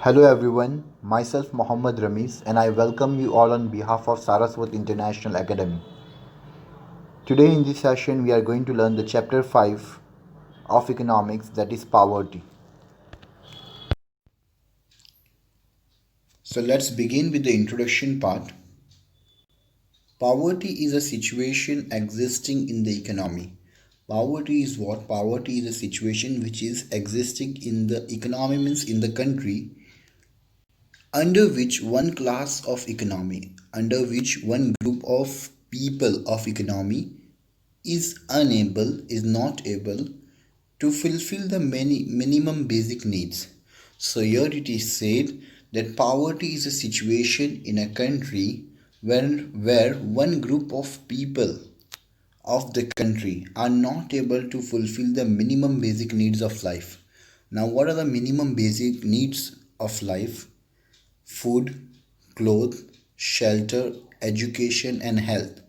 Hello everyone, myself Mohammad Ramis and I welcome you all on behalf of Saraswat International Academy. Today in this session we are going to learn the chapter 5 of economics, that is poverty. So let's begin with the introduction part. Poverty is a situation existing in the economy. Poverty is what? Poverty is a situation which is existing in the economy, means in the country, under which one class of economy, under which one group of people of economy is not able to fulfill the many minimum basic needs. So here it is said that poverty is a situation in a country where one group of people of the country are not able to fulfill the minimum basic needs of life. Now, what are the minimum basic needs of life? Food, clothes, shelter, education, and health.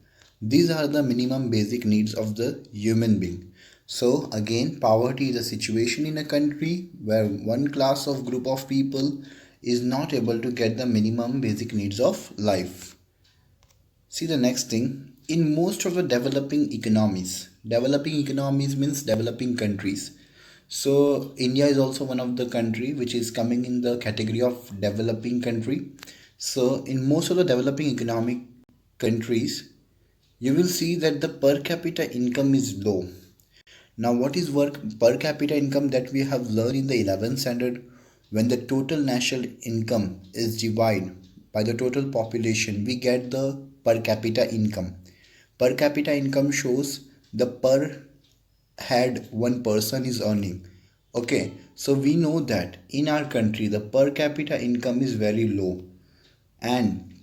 These are the minimum basic needs of the human being. So again, poverty is a situation in a country where one class of group of people is not able to get the minimum basic needs of life. See the next thing. In most of the developing economies means developing countries. So India is also one of the country which is coming in the category of developing country. So in most of the developing economic countries, you will see that the per capita income is low. Now, what is work per capita income that we have learned in the 11th standard? When the total national income is divided by the total population, we get the per capita income. Per capita income shows the per head one person is earning. Okay, so we know that in our country the per capita income is very low, and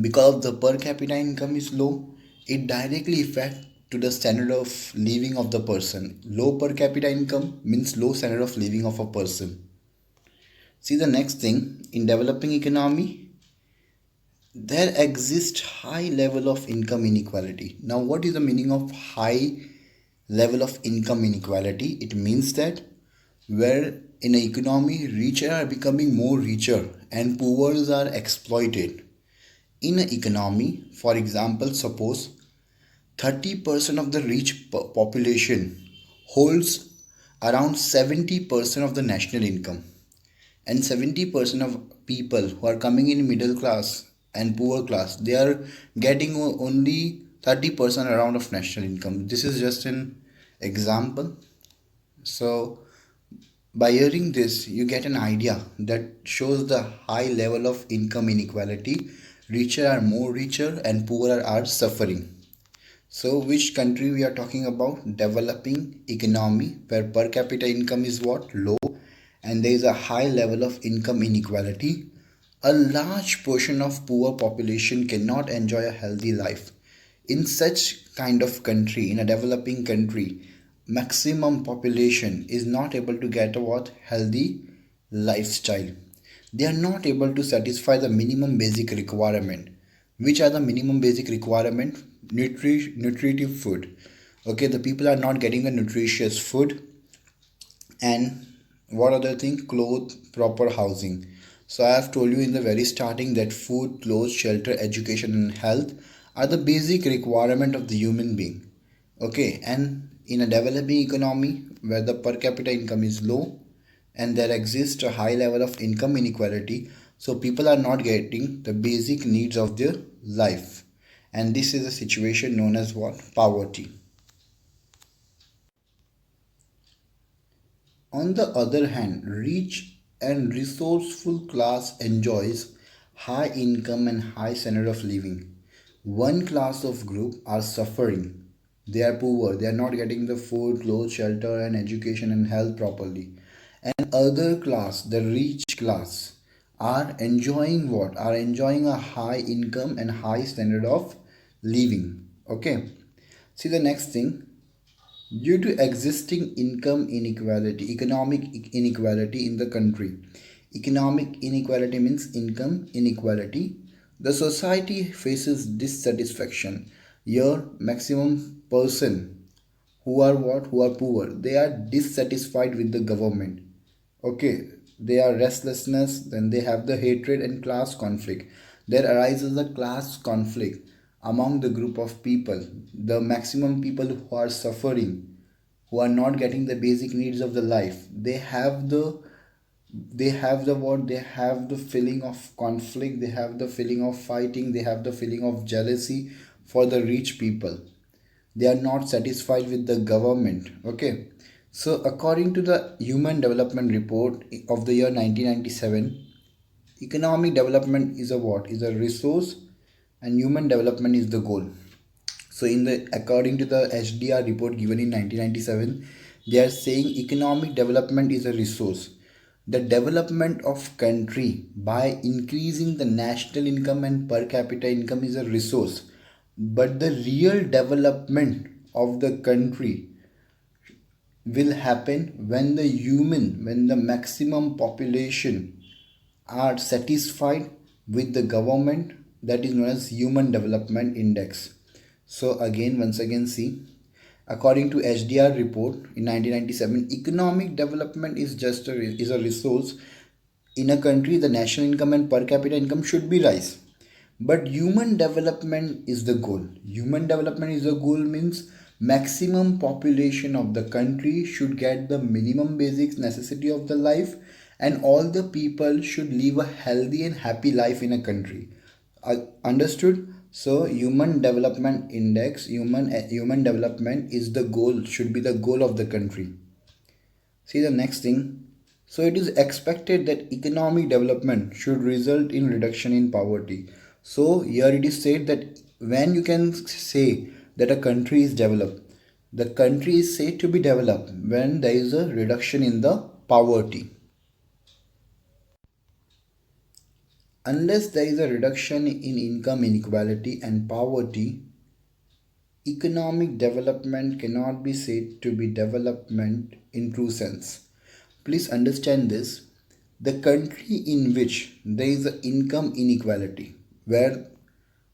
because the per capita income is low, it directly affects to the standard of living of the person. Low per capita income means low standard of living of a person. See the next thing. In developing economy, there exists high level of income inequality. Now, what is the meaning of high level of income inequality? It means that where in an economy richer are becoming more richer and poor are exploited. In an economy, for example, suppose 30% of the rich population holds around 70% of the national income, and 70% of people who are coming in middle class and poor class, they are getting only 30% around of national income. This is just an example. So by hearing this, you get an idea that shows the high level of income inequality. Richer are more richer and poorer are suffering. So which country we are talking about? Developing economy, where per capita income is what? Low, and there is a high level of income inequality. A large portion of poor population cannot enjoy a healthy life. In such kind of country, in a developing country, maximum population is not able to get a what? Healthy lifestyle. They are not able to satisfy the minimum basic requirement. Which are the minimum basic requirement? Nutritive food. Okay, the people are not getting the nutritious food. And what other thing? Clothes, proper housing. So I have told you in the very starting that food, clothes, shelter, education and health are the basic requirement of the human being. Okay, and in a developing economy where the per capita income is low and there exists a high level of income inequality, so people are not getting the basic needs of their life, and this is a situation known as what? Poverty. On the other hand, rich and resourceful class enjoys high income and high standard of living. One class of group are suffering. They are poor. They are not getting the food, clothes, shelter, and education and health properly. And other class, the rich class, are enjoying what? Are enjoying a high income and high standard of living. Okay. See the next thing. Due to existing income inequality, economic inequality in the country. Economic inequality means income inequality. The society faces dissatisfaction. Here, maximum person who are what? Who are poor. They are dissatisfied with the government. Okay, they are restlessness, then they have the hatred and class conflict. There arises a class conflict among the group of people, the maximum people who are suffering, who are not getting the basic needs of the life. They have the feeling of conflict, they have the feeling of fighting, they have the feeling of jealousy for the rich people. They are not satisfied with the government. Okay, so according to the Human Development Report of the year 1997, economic development is a what? Is a resource, and human development is the goal. So in the according to the HDR report given in 1997, they are saying economic development is a resource. The development of country by increasing the national income and per capita income is a resource. But the real development of the country will happen when the maximum population are satisfied with the government, that is known as human development index. So again, once again, see, according to HDR report in 1997, economic development is just is a resource. In a country, the national income and per capita income should be rise, but human development is the goal. Human development is the goal means maximum population of the country should get the minimum basic necessity of the life, and all the people should live a healthy and happy life in a country. Understood? So human development index, human development is the goal, should be the goal of the country. See the next thing. So it is expected that economic development should result in reduction in poverty. So here it is said that when you can say that a country is developed, the country is said to be developed when there is a reduction in the poverty. Unless there is a reduction in income inequality and poverty, economic development cannot be said to be development in true sense. Please understand this. The country in which there is an income inequality, where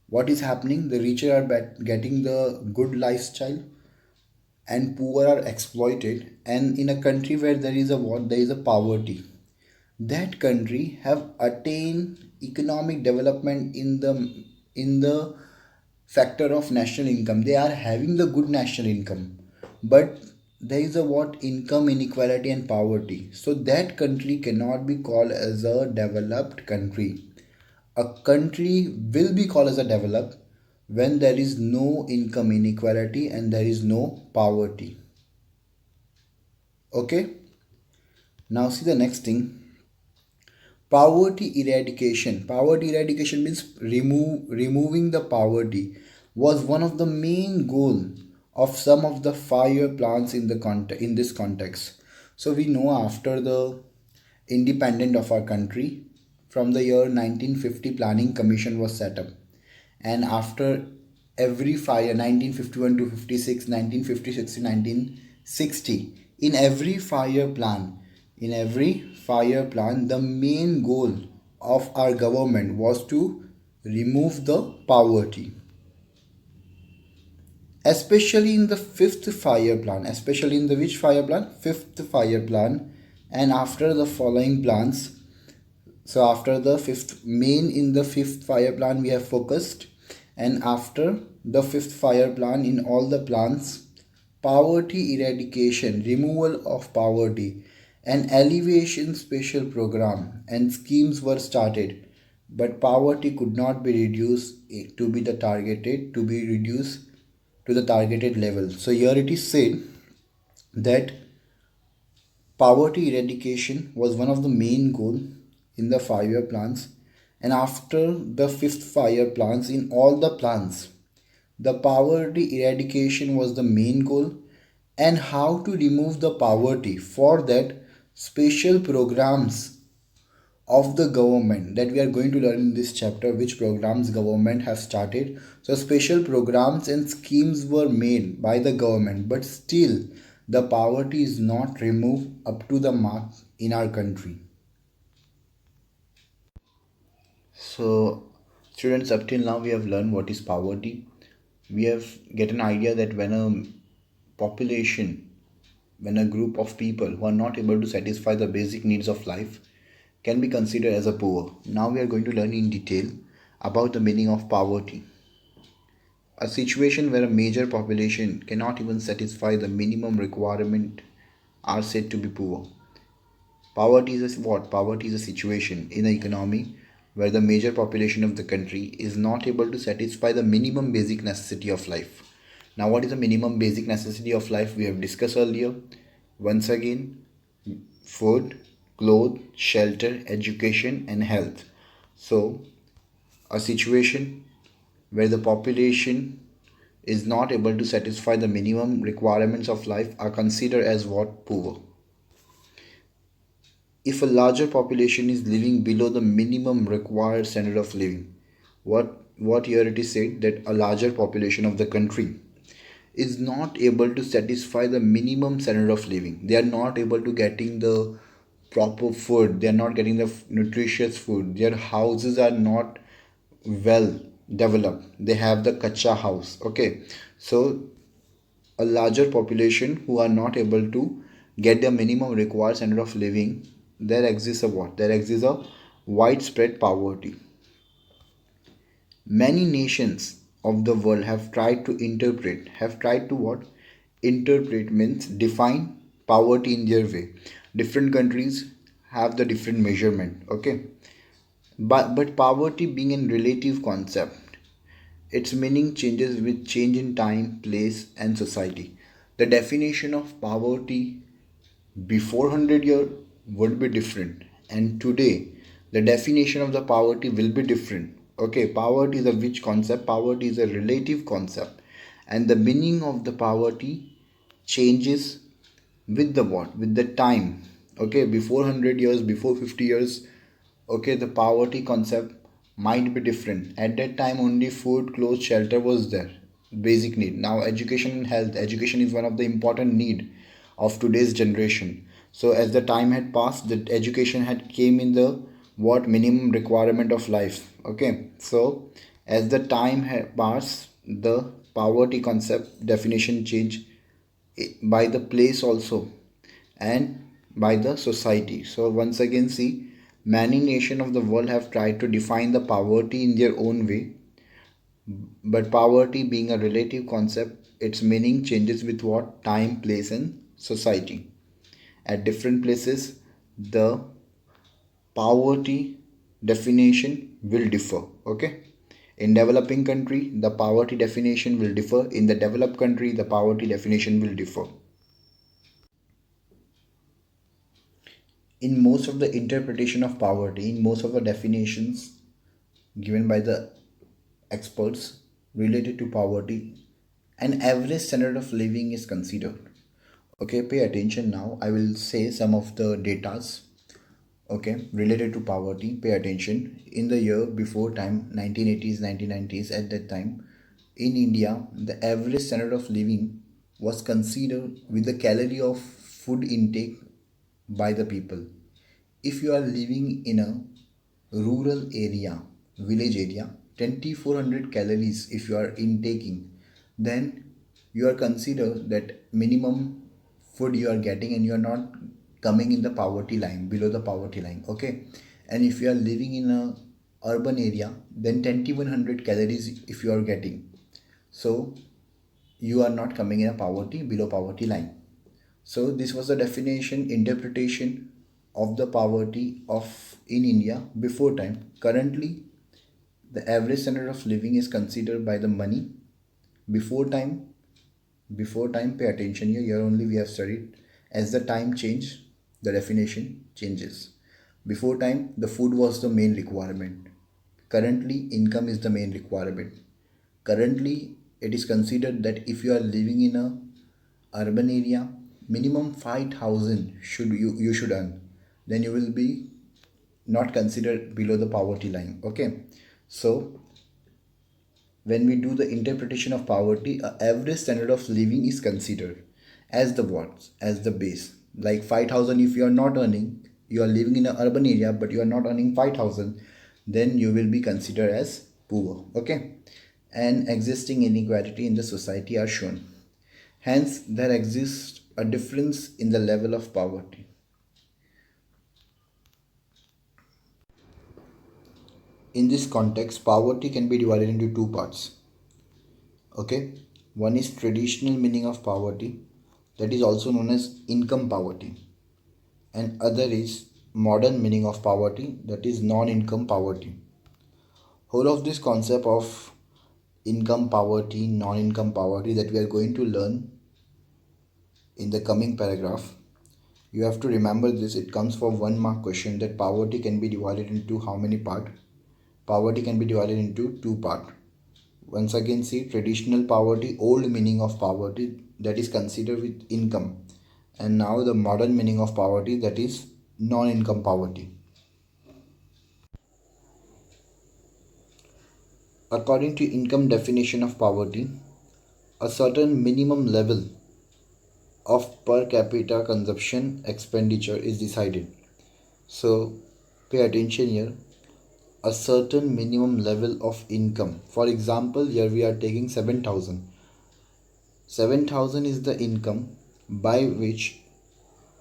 what is happening, the richer are getting the good lifestyle and poor are exploited, and in a country where there is a what, there is a poverty, that country have attained economic development in the factor of national income. They are having the good national income, but there is a what, income inequality and poverty, so that country cannot be called as a developed country. A country will be called as a developed when there is no income inequality and there is no poverty. Okay, now see the next thing. Poverty eradication means removing the poverty was one of the main goal of some of the 5-year plans in the in this context. So we know after the independent of our country, from the year 1950 planning commission was set up, and after every 5 year, 1951 to 56, 1956 to 1960, in every 5-year plan, the main goal of our government was to remove the poverty, especially in the fifth 5-year plan, especially in the which 5-year plan, fifth 5-year plan. And after the following plans, so after the fifth 5-year plan we have focused, and after the fifth 5-year plan, in all the plans, poverty eradication, removal of poverty, and alleviation special program and schemes were started, but poverty could not be reduced to be reduced to the targeted level. So here it is said that poverty eradication was one of the main goals in the 5-year plans, and after the fifth 5-year plans, in all the plans, the poverty eradication was the main goal. And how to remove the poverty, for that special programs of the government that we are going to learn in this chapter, which programs government have started. So special programs and schemes were made by the government, but still the poverty is not removed up to the mark in our country. So students, up till now we have learned what is poverty. We have get an idea that when a population, when a group of people who are not able to satisfy the basic needs of life, can be considered as a poor. Now we are going to learn in detail about the meaning of poverty. A situation where a major population cannot even satisfy the minimum requirement are said to be poor. Poverty is a what? Poverty is a situation in an economy where the major population of the country is not able to satisfy the minimum basic necessity of life. Now, what is the minimum basic necessity of life? We have discussed earlier. Once again, food, clothes, shelter, education, and health. So, a situation where the population is not able to satisfy the minimum requirements of life are considered as what? Poor. If a larger population is living below the minimum required standard of living, what here it is said that a larger population of the country is not able to satisfy the minimum standard of living. They are not able to getting the proper food. They are not getting the nutritious food. Their houses are not well developed. They have the kacha house. Okay, so a larger population who are not able to get the minimum required standard of living, there exists a what? There exists a widespread poverty. Many nations of the world have tried to what? Interpret means define poverty in their way. Different countries have the different measurement, okay? But poverty being a relative concept, its meaning changes with change in time, place, and society. The definition of poverty before 100 years would be different, and today the definition of the poverty will be different. Okay, poverty is a which concept? Poverty is a relative concept, and the meaning of the poverty changes with the what? With the time. Okay, before 100 years, before 50 years, okay, the poverty concept might be different. At that time only food, clothes, shelter was there, basic need. Now education and health, education is one of the important need of today's generation. So as the time had passed, the education had came in the what? Minimum requirement of life. Okay, so as the time had passed, the poverty concept definition change by the place also, and by the society. So once again, see, many nations of the world have tried to define the poverty in their own way, but poverty being a relative concept, its meaning changes with what? Time, place, and society. At different places, the poverty definition will differ. Okay. In developing country, the poverty definition will differ. In the developed country, the poverty definition will differ. In most of the interpretation of poverty, in most of the definitions given by the experts related to poverty, an average standard of living is considered. Okay, pay attention now. I will say some of the datas. Okay, related to poverty. Pay attention. In the year before time, 1980s, 1990s, at that time, in India, the average standard of living was considered with the calorie of food intake by the people. If you are living in a rural area, village area, 2400 calories if you are intaking, then you are considered that minimum food you are getting, and you are not coming in the poverty line, below the poverty line. Okay, and if you are living in a urban area, then 2100 calories if you are getting, so you are not coming in a poverty, below poverty line. So this was the definition, interpretation of the poverty of in India before time. Currently, the average standard of living is considered by the money. Before time, pay attention here. Here only we have studied. As the time change, the definition changes. Before time, the food was the main requirement. Currently, income is the main requirement. Currently, it is considered that if you are living in a urban area, minimum 5,000 you should earn. Then you will be not considered below the poverty line. Okay, so when we do the interpretation of poverty, a average standard of living is considered as the what? As the base. Like 5,000, if you are not earning, you are living in an urban area, but you are not earning 5,000, then you will be considered as poor. Okay, and existing inequality in the society are shown. Hence, there exists a difference in the level of poverty. in this context, poverty can be divided into two parts. Okay, one is traditional meaning of poverty, that is also known as income poverty, and other is modern meaning of poverty, that is non-income poverty. Whole of this concept of income poverty, non-income poverty, that we are going to learn in the coming paragraph. You have to remember this, it comes from 1 mark question, that poverty can be divided into how many part? Poverty can be divided into two part. Once again, see, traditional poverty, old meaning of poverty, that is considered with income, and now the modern meaning of poverty, that is non-income poverty. According to income definition of poverty, a certain minimum level of per capita consumption expenditure is decided. So pay attention here, a certain minimum level of income. For example, here we are taking 7,000. 7,000 is the income by which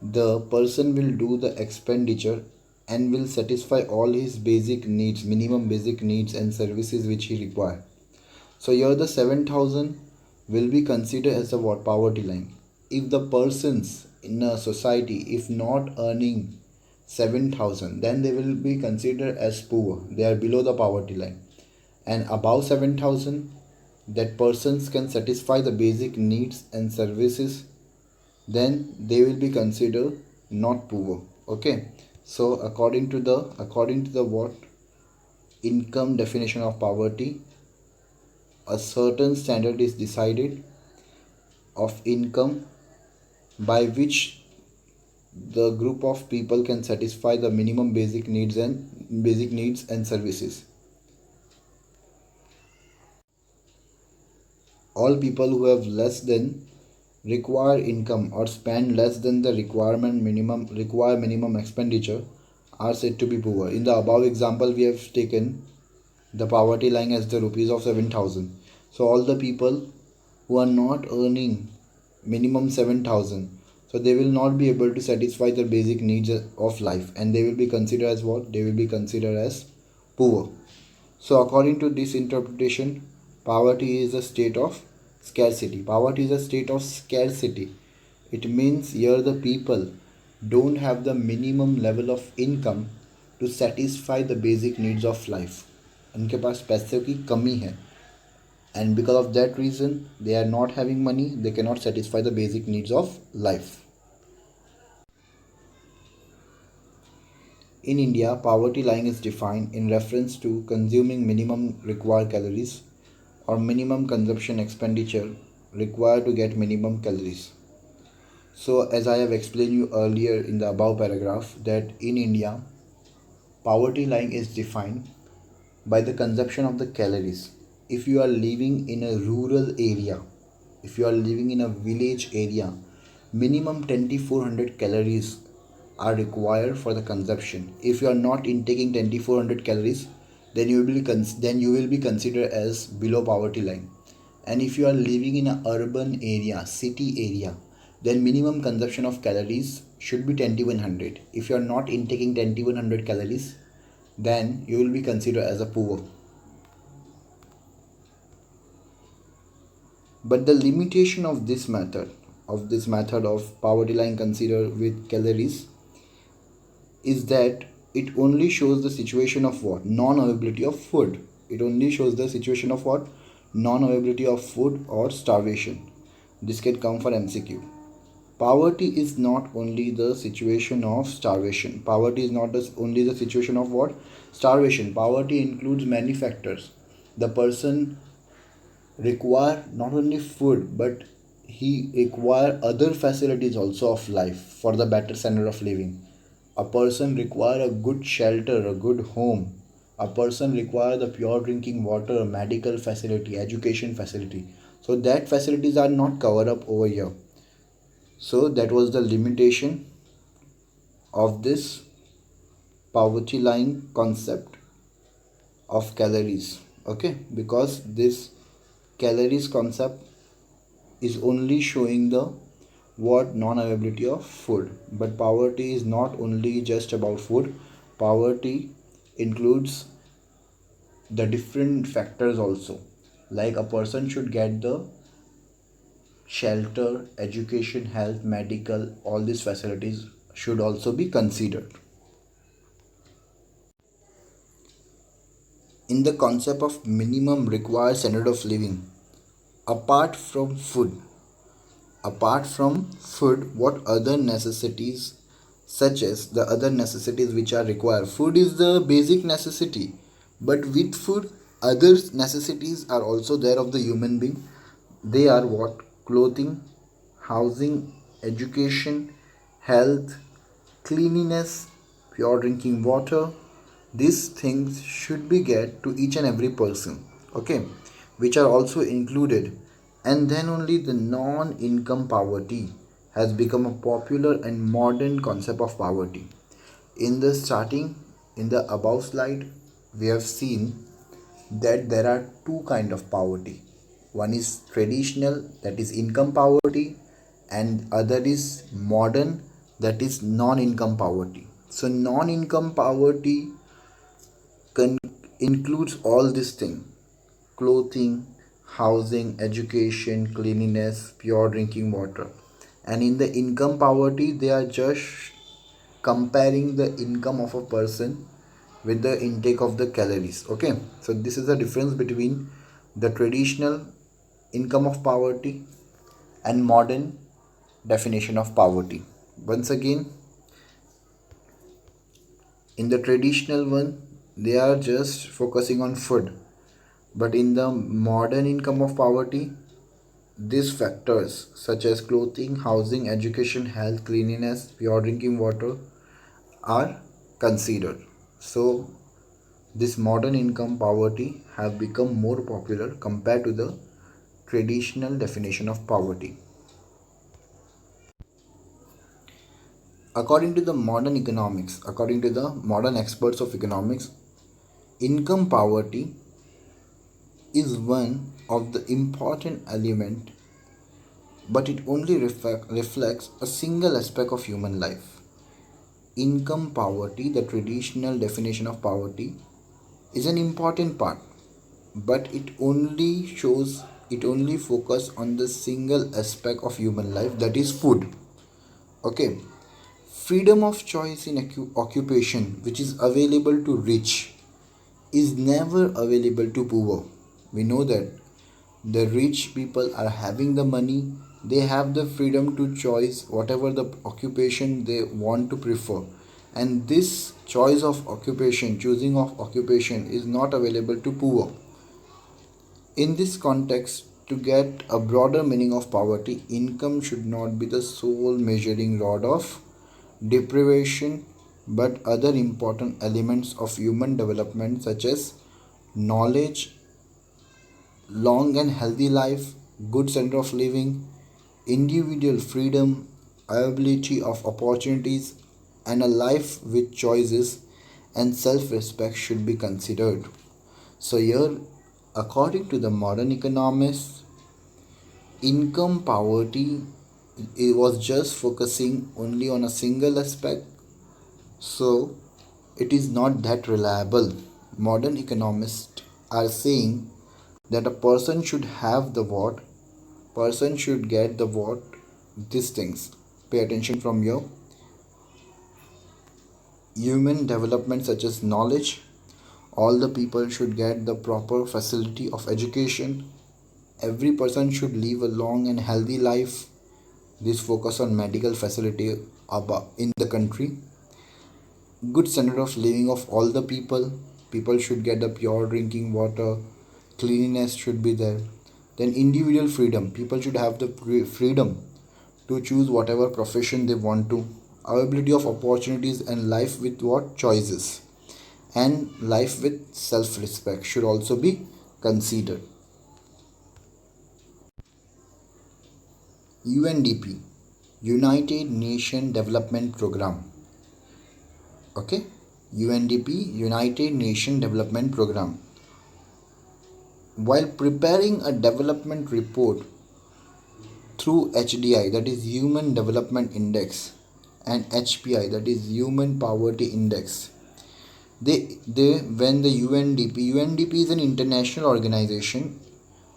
the person will do the expenditure and will satisfy all his basic needs, minimum basic needs and services which he require. So here the 7,000 will be considered as the what? Poverty line. If the persons in a society, if not earning 7,000, then they will be considered as poor. They are below the poverty line. And above 7,000, that persons can satisfy the basic needs and services, then they will be considered not poor. Okay, so according to the what? Income definition of poverty, a certain standard is decided of income by which the group of people can satisfy the minimum basic needs and services. All people who have less than require income or spend less than the require minimum expenditure are said to be poor. In the above example, we have taken the poverty line as the rupees of 7,000. So all the people who are not earning minimum 7,000, so they will not be able to satisfy the basic needs of life, and they will be considered as what? They will be considered as poor. So according to this interpretation, poverty is a state of scarcity. Poverty is a state of scarcity. It means here the people don't have the minimum level of income to satisfy the basic needs of life. उनके पास पैसे की कमी है, and because of that reason they are not having money, they cannot satisfy the basic needs of life. In India, poverty line is defined in reference to consuming minimum required calories or minimum consumption expenditure required to get minimum calories. So as I have explained you earlier in the above paragraph, that in India, poverty line is defined by the consumption of the calories. If you are living in a rural area, if you are living in a village area, minimum 2400 calories are required for the consumption. If you are not intaking 2400 calories, then you will be considered as below poverty line. And if you are living in an urban area, city area, then minimum consumption of calories should be 2100. If you are not intaking 2100 calories, then you will be considered as a poor. But the limitation of this method of poverty line considered with calories is that it only shows the situation of what? Non-availability of food. It only shows the situation of what? Non-availability of food or starvation. This can come for MCQ. Poverty is not only the situation of starvation. Poverty is not only the situation of what? Starvation. Poverty includes many factors. The person require not only food, but he require other facilities also of life for the better standard of living. A person require a good shelter, a good home. A person require the pure drinking water, medical facility, education facility. So that facilities are not covered up over here. So that was the limitation of this poverty line concept of calories. Okay, because this calories concept is only showing the what? Non-availability of food. But poverty is not only just about food. Poverty includes the different factors also, like a person should get the shelter, education, health, medical, all these facilities should also be considered. In the concept of minimum required standard of living, apart from food, what other necessities, such as the other necessities which are required? Food is the basic necessity, but with food other necessities are also there of the human being. They are what? Clothing, housing, education, health, cleanliness, pure drinking water. These things should be get to each and every person, okay, which are also included. And then only the non-income poverty has become a popular and modern concept of poverty. In the starting, in the above slide, we have seen that there are two kind of poverty. One is traditional, that is income poverty, and other is modern, that is non-income poverty. So non-income poverty includes all these things: clothing, housing, education, cleanliness, pure drinking water. And in the income poverty, they are just comparing the income of a person with the intake of the calories. Okay, so this is the difference between the traditional income of poverty and modern definition of poverty. Once again, in the traditional one, they are just focusing on food, but in the modern income of poverty, these factors such as clothing, housing, education, health, cleanliness, pure drinking water are considered. So this modern income poverty have become more popular compared to the traditional definition of poverty. According to the modern economics, according to the modern experts of economics, income poverty is one of the important element, but it only reflects a single aspect of human life. Income poverty, the traditional definition of poverty, is an important part, but it only focus on the single aspect of human life, that is food. Okay, freedom of choice in occupation, which is available to rich, is never available to poor. We know that the rich people are having the money, they have the freedom to choose whatever the occupation they want to prefer, and this choice of occupation, choosing of occupation, is not available to poor. In this context, to get a broader meaning of poverty, income should not be the sole measuring rod of deprivation, but other important elements of human development such as knowledge, long and healthy life, good standard of living, individual freedom, availability of opportunities, and a life with choices and self respect should be considered. So, here, according to the modern economists, income poverty, it was just focusing only on a single aspect, so it is not that reliable. Modern economists are saying that a person should have the what, person should get the what, these things. Pay attention from your human development such as knowledge. All the people should get the proper facility of education. Every person should live a long and healthy life. This focus on medical facility in the country. Good standard of living of all the people. People should get the pure drinking water. Cleanliness should be there. Then individual freedom. People should have the freedom to choose whatever profession they want to. Availability of opportunities and life with what choices. And life with self-respect should also be considered. UNDP, United Nation Development Program. Okay, UNDP, United Nation Development Program. While preparing a development report through HDI, that is Human Development Index, and HPI, that is Human Poverty Index, They when the UNDP is an international organization.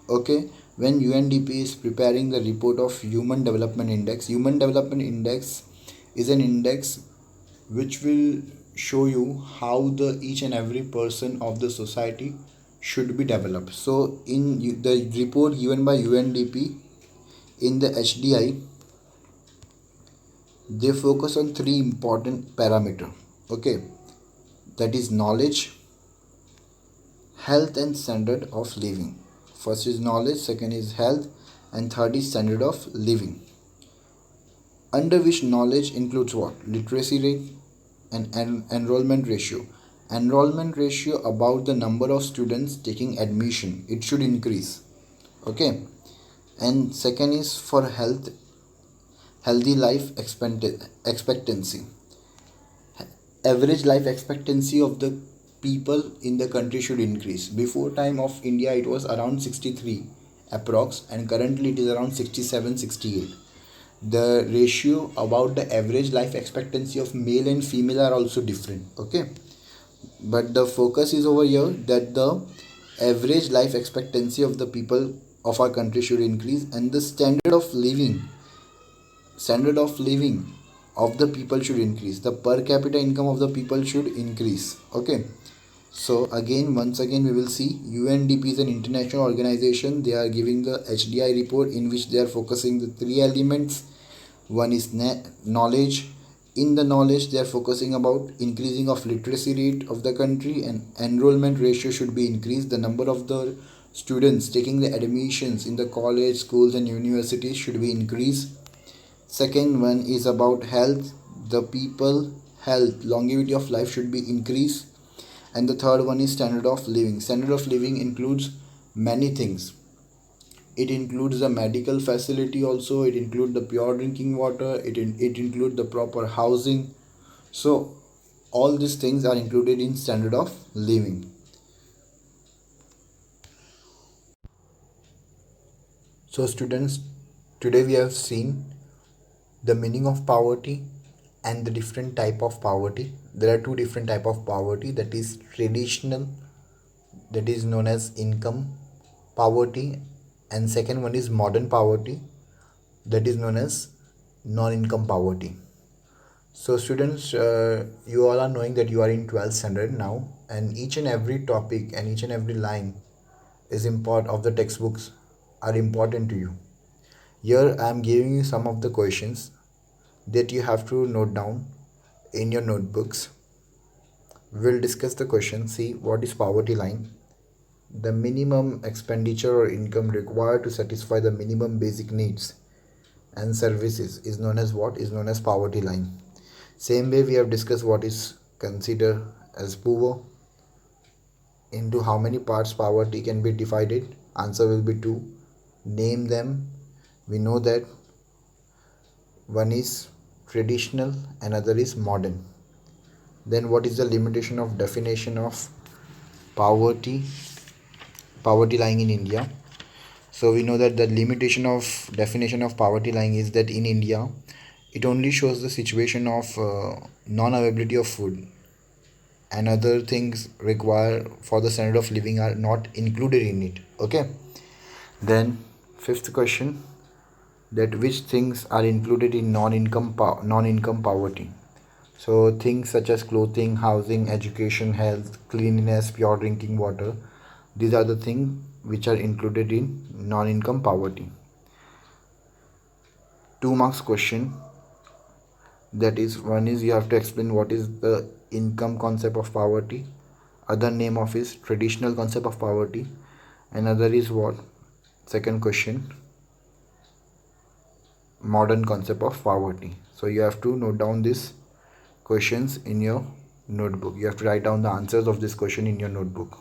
Okay, when UNDP is preparing the report of Human Development Index is an index which will show you how the each and every person of the society should be developed. So in the report given by UNDP in the HDI, they focus on three important parameter. Okay, that is knowledge, health and standard of living. First is knowledge, second is health, and third is standard of living. Under which knowledge includes what? Literacy rate and enrollment ratio. Enrollment ratio about the number of students taking admission. It should increase. Okay. And second is for healthy life expectancy. Average life expectancy of the people in the country should increase. Before time of India it was around 63 approx, and currently it is around 67-68. The ratio about the average life expectancy of male and female are also different. Okay, but the focus is over here that the average life expectancy of the people of our country should increase, and the standard of living of the people should increase. The per capita income of the people should increase. Okay, so again, once again, we will see UNDP is an international organization. They are giving the HDI report in which they are focusing the three elements. One is knowledge. In the knowledge, they are focusing about increasing of literacy rate of the country, and enrollment ratio should be increased. The number of the students taking the admissions in the college, schools, and universities should be increased. Second one is about health. The people health, longevity of life should be increased. And the third one is standard of living. Standard of living includes many things. It includes the medical facility also, it includes the pure drinking water, it includes the proper housing. So all these things are included in standard of living. So students, today we have seen the meaning of poverty and the different type of poverty. There are two different type of poverty, that is traditional, that is known as income poverty, and second one is modern poverty, that is known as non-income poverty. So students, you all are knowing that you are in 12th standard now, and each and every topic and each and every line is important of the textbooks are important to you. Here I am giving you some of the questions that you have to note down in your notebooks. We'll discuss the question. See, what is poverty line? The minimum expenditure or income required to satisfy the minimum basic needs and services is known as what? Is known as poverty line. Same way we have discussed what is considered as poor. Into how many parts poverty can be divided? Answer will be 2. Name them. We know that one is traditional, another is modern. Then what is the limitation of definition of poverty lying in India? So we know that the limitation of definition of poverty lying is that in India it only shows the situation of non-availability of food, and other things required for the standard of living are not included in it. Okay, then fifth question, that which things are included in non-income poverty. So things such as clothing, housing, education, health, cleanliness, pure drinking water, these are the things which are included in non-income poverty. 2 marks question, that is, one is you have to explain what is the income concept of poverty, other name of is traditional concept of poverty, another is what? Second question, modern concept of poverty. So you have to note down these questions in your notebook. You have to write down the answers of this question in your notebook.